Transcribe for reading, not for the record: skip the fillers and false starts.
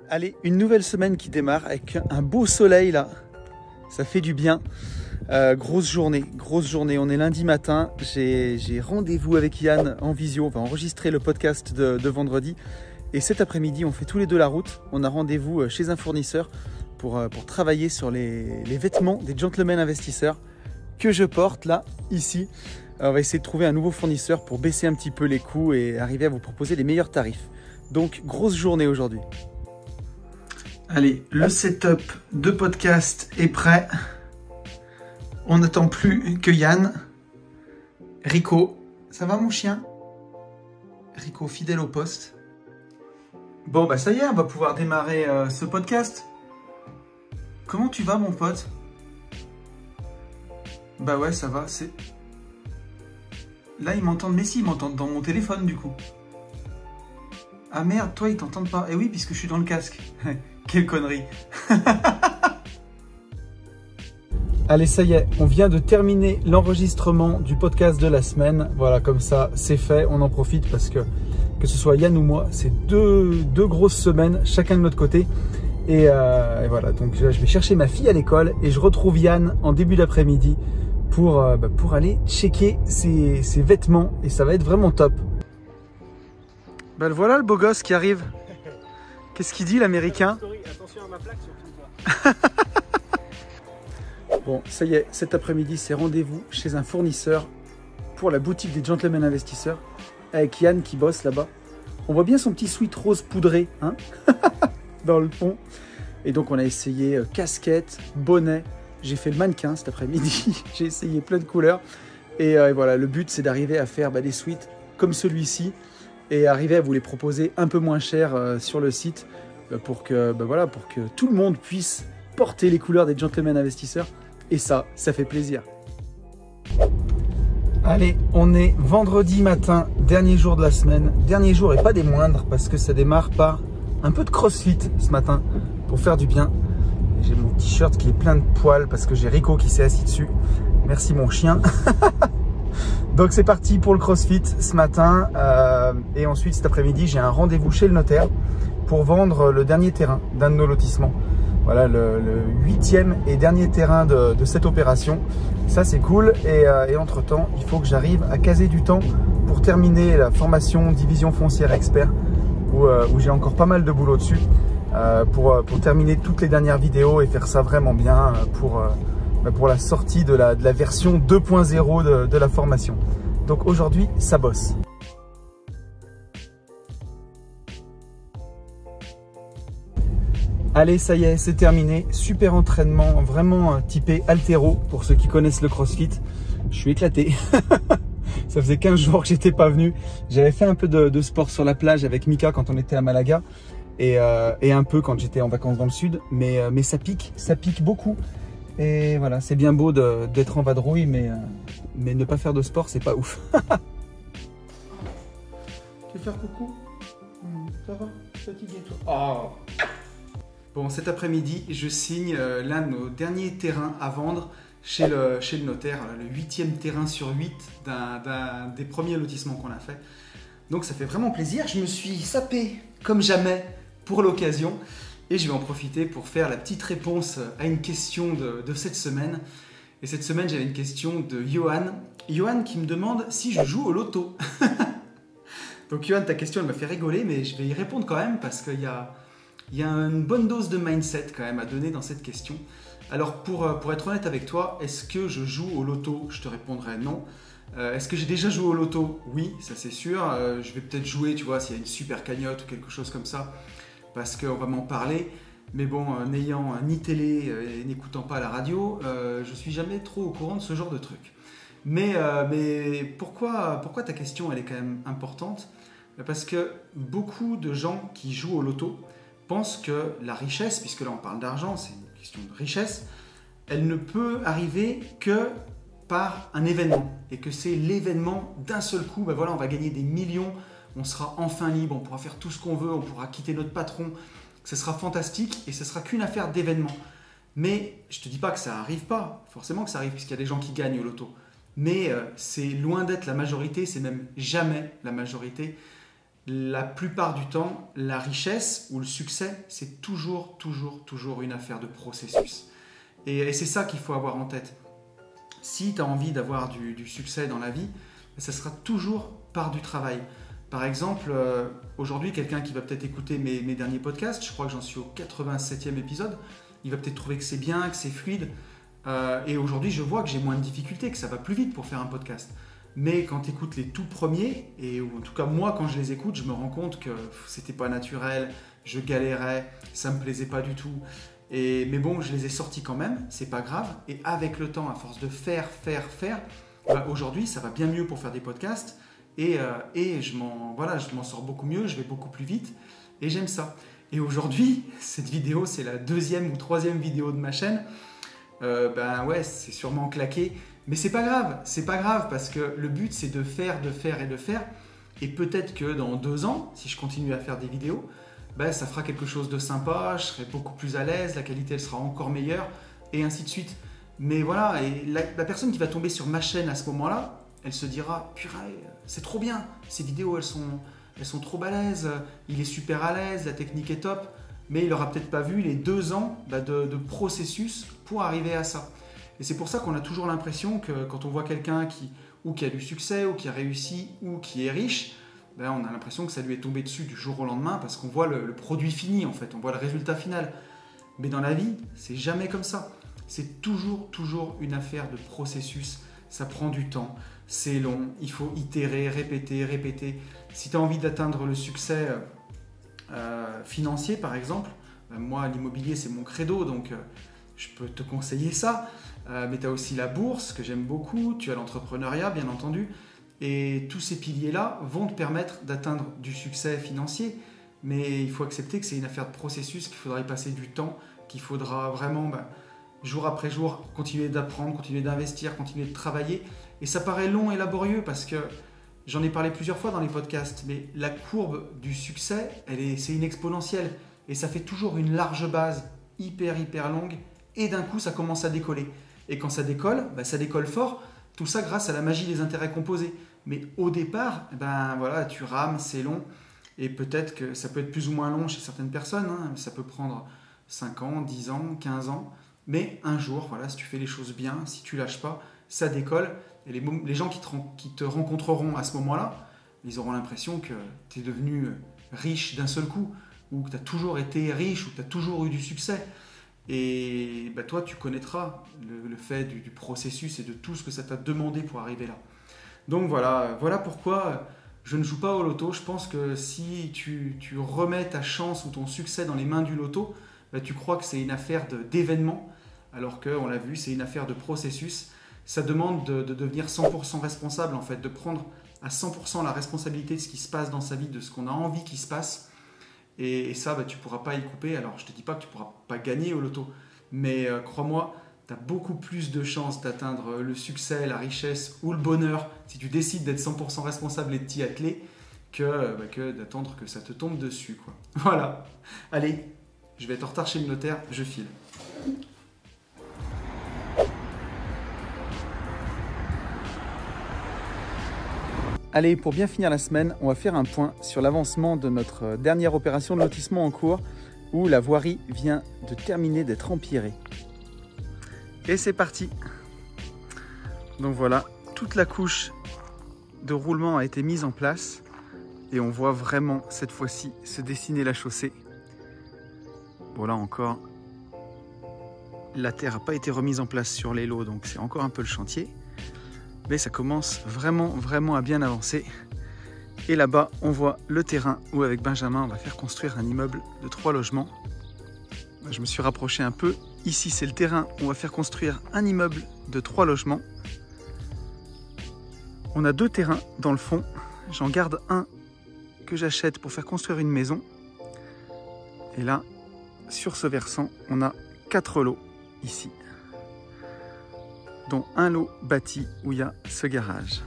Allez, une nouvelle semaine qui démarre avec un beau soleil là, ça fait du bien. Grosse journée. On est lundi matin, j'ai rendez-vous avec Yann en visio, on va enregistrer le podcast de vendredi. Et cet après-midi, on fait tous les deux la route, on a rendez-vous chez un fournisseur pour travailler sur les vêtements des gentlemen investisseurs que je porte là, ici. On va essayer de trouver un nouveau fournisseur pour baisser un petit peu les coûts et arriver à vous proposer les meilleurs tarifs. Donc, grosse journée aujourd'hui. Allez, le setup de podcast est prêt. On n'attend plus que Yann. Rico, ça va mon chien? Rico, fidèle au poste. Bon, bah ça y est, on va pouvoir démarrer ce podcast. Comment tu vas mon pote? Bah ouais, ça va, c'est... Là, ils m'entendent, mais si, ils m'entendent dans mon téléphone du coup. Ah merde, toi, ils t'entendent pas. Eh oui, puisque je suis dans le casque. Quelle connerie. Allez, ça y est, on vient de terminer l'enregistrement du podcast de la semaine. Voilà, comme ça, c'est fait. On en profite parce que ce soit Yann ou moi, c'est deux grosses semaines, chacun de notre côté. Et voilà, donc je vais chercher ma fille à l'école et je retrouve Yann en début d'après-midi pour aller checker ses vêtements. Et ça va être vraiment top. Ben voilà le beau gosse qui arrive. Qu'est-ce qu'il dit l'américain? Attention à ma plaque sur toi. Bon, ça y est, cet après-midi, c'est rendez-vous chez un fournisseur pour la boutique des Gentlemen Investisseurs avec Yann qui bosse là-bas. On voit bien son petit sweat rose poudré hein dans le fond. Et donc, on a essayé casquette, bonnet. J'ai fait le mannequin cet après-midi. J'ai essayé plein de couleurs. Et voilà, le but, c'est d'arriver à faire des sweats comme celui-ci et arriver à vous les proposer un peu moins cher sur le site pour que tout le monde puisse porter les couleurs des Gentlemen Investisseurs. Et ça fait plaisir. Allez, on est vendredi matin, dernier jour de la semaine. Dernier jour et pas des moindres parce que ça démarre par un peu de crossfit ce matin pour faire du bien. J'ai mon t-shirt qui est plein de poils parce que j'ai Rico qui s'est assis dessus. Merci mon chien. Donc c'est parti pour le crossfit ce matin. Et ensuite cet après-midi, j'ai un rendez-vous chez le notaire pour vendre le dernier terrain d'un de nos lotissements. Voilà le 8e et dernier terrain de cette opération. Ça c'est cool et entre temps il faut que j'arrive à caser du temps pour terminer la formation division foncière expert où j'ai encore pas mal de boulot dessus pour terminer toutes les dernières vidéos et faire ça vraiment bien pour la sortie de la version 2.0 de la formation. Donc aujourd'hui ça bosse. Allez, ça y est, c'est terminé. Super entraînement, vraiment typé haltéro pour ceux qui connaissent le crossfit. Je suis éclaté. Ça faisait 15 jours que j'étais pas venu. J'avais fait un peu de sport sur la plage avec Mika quand on était à Malaga et un peu quand j'étais en vacances dans le sud. Mais ça pique beaucoup. Et voilà, c'est bien beau d'être en vadrouille, mais ne pas faire de sport, c'est pas ouf. Tu veux faire coucou? Ça va? Fatigué toi? Oh. Bon, cet après-midi, je signe l'un de nos derniers terrains à vendre chez le notaire, le 8e terrain sur 8 d'un des premiers lotissements qu'on a fait. Donc ça fait vraiment plaisir, je me suis sapé comme jamais pour l'occasion et je vais en profiter pour faire la petite réponse à une question de cette semaine. Et cette semaine, j'avais une question de Johan. Johan qui me demande si je joue au loto. Donc Johan, ta question, elle m'a fait rigoler, mais je vais y répondre quand même parce qu'il y a une bonne dose de mindset quand même à donner dans cette question. Alors pour être honnête avec toi, est-ce que je joue au loto? Je te répondrai non. Est-ce que j'ai déjà joué au loto? Oui, ça c'est sûr. Je vais peut-être jouer, tu vois, s'il y a une super cagnotte ou quelque chose comme ça, parce qu'on va m'en parler. Mais bon, n'ayant ni télé et n'écoutant pas la radio, je suis jamais trop au courant de ce genre de truc. Mais pourquoi ta question elle est quand même importante? Parce que beaucoup de gens qui jouent au loto pensent que la richesse, puisque là on parle d'argent, c'est une question de richesse, elle ne peut arriver que par un événement. Et que c'est l'événement d'un seul coup, ben voilà, on va gagner des millions, on sera enfin libre, on pourra faire tout ce qu'on veut, on pourra quitter notre patron, ce sera fantastique et ce sera qu'une affaire d'événement. Mais je ne te dis pas que ça n'arrive pas, forcément que ça arrive, puisqu'il y a des gens qui gagnent au loto. Mais c'est loin d'être la majorité, c'est même jamais la majorité. la plupart du temps, la richesse ou le succès, c'est toujours une affaire de processus. Et c'est ça qu'il faut avoir en tête. Si tu as envie d'avoir du succès dans la vie, ça sera toujours par du travail. Par exemple, aujourd'hui, quelqu'un qui va peut-être écouter mes derniers podcasts, je crois que j'en suis au 87e épisode, il va peut-être trouver que c'est bien, que c'est fluide. Et aujourd'hui, je vois que j'ai moins de difficultés, que ça va plus vite pour faire un podcast. Mais quand tu écoutes les tout premiers, et en tout cas moi quand je les écoute, je me rends compte que c'était pas naturel, je galérais, ça me plaisait pas du tout. Mais bon, je les ai sortis quand même, c'est pas grave. Et avec le temps, à force de faire, aujourd'hui ça va bien mieux pour faire des podcasts. Et je m'en sors beaucoup mieux, je vais beaucoup plus vite. Et j'aime ça. Et aujourd'hui, cette vidéo, c'est la 2e ou 3e vidéo de ma chaîne. C'est sûrement claqué. Mais c'est pas grave parce que le but c'est de faire. Et peut-être que dans 2 ans, si je continue à faire des vidéos, ça fera quelque chose de sympa, je serai beaucoup plus à l'aise, la qualité elle sera encore meilleure, et ainsi de suite. Mais voilà, et la personne qui va tomber sur ma chaîne à ce moment-là, elle se dira « Purée, c'est trop bien, ces vidéos elles sont trop balèzes, il est super à l'aise, la technique est top », mais il n'aura peut-être pas vu les 2 ans de processus pour arriver à ça. Et c'est pour ça qu'on a toujours l'impression que quand on voit quelqu'un qui a du succès, ou qui a réussi, ou qui est riche, on a l'impression que ça lui est tombé dessus du jour au lendemain parce qu'on voit le produit fini en fait, on voit le résultat final. Mais dans la vie, c'est jamais comme ça. C'est toujours une affaire de processus. Ça prend du temps, c'est long, il faut itérer, répéter. Si tu as envie d'atteindre le succès financier par exemple, moi l'immobilier c'est mon credo, donc je peux te conseiller ça. Mais tu as aussi la bourse que j'aime beaucoup, tu as l'entrepreneuriat bien entendu, et tous ces piliers-là vont te permettre d'atteindre du succès financier, mais il faut accepter que c'est une affaire de processus, qu'il faudra y passer du temps, qu'il faudra vraiment jour après jour continuer d'apprendre, continuer d'investir, continuer de travailler, et ça paraît long et laborieux parce que j'en ai parlé plusieurs fois dans les podcasts, mais la courbe du succès, c'est une exponentielle, et ça fait toujours une large base hyper longue, et d'un coup ça commence à décoller. Et quand ça décolle fort, tout ça grâce à la magie des intérêts composés. Mais au départ, tu rames, c'est long, et peut-être que ça peut être plus ou moins long chez certaines personnes, ça peut prendre 5 ans, 10 ans, 15 ans, mais un jour, si tu fais les choses bien, si tu lâches pas, ça décolle, et les gens qui te rencontreront à ce moment-là, ils auront l'impression que tu es devenu riche d'un seul coup, ou que tu as toujours été riche, ou que tu as toujours eu du succès. Et toi, tu connaîtras le fait du processus et de tout ce que ça t'a demandé pour arriver là. Donc voilà pourquoi je ne joue pas au loto. Je pense que si tu remets ta chance ou ton succès dans les mains du loto, tu crois que c'est une affaire d'événement, alors qu'on l'a vu, c'est une affaire de processus. Ça demande de devenir 100% responsable, en fait, de prendre à 100% la responsabilité de ce qui se passe dans sa vie, de ce qu'on a envie qu'il se passe. Et ça, tu ne pourras pas y couper. Alors, je ne te dis pas que tu ne pourras pas gagner au loto, mais crois-moi, tu as beaucoup plus de chances d'atteindre le succès, la richesse ou le bonheur si tu décides d'être 100% responsable et de t'y atteler que d'attendre que ça te tombe dessus, quoi. Voilà. Allez, je vais être en retard chez le notaire, je file. Allez, pour bien finir la semaine, on va faire un point sur l'avancement de notre dernière opération de lotissement en cours où la voirie vient de terminer d'être empierrée. Et c'est parti! Donc voilà, toute la couche de roulement a été mise en place et on voit vraiment cette fois-ci se dessiner la chaussée. Bon là encore, la terre n'a pas été remise en place sur les lots, donc c'est encore un peu le chantier. Mais ça commence vraiment à bien avancer. Et là-bas, on voit le terrain où avec Benjamin, on va faire construire un immeuble de 3 logements. Je me suis rapproché un peu. Ici, c'est le terrain où on va faire construire un immeuble de 3 logements. On a 2 terrains dans le fond. J'en garde un que j'achète pour faire construire une maison. Et là, sur ce versant, on a 4 lots ici, dont un lot bâti où il y a ce garage.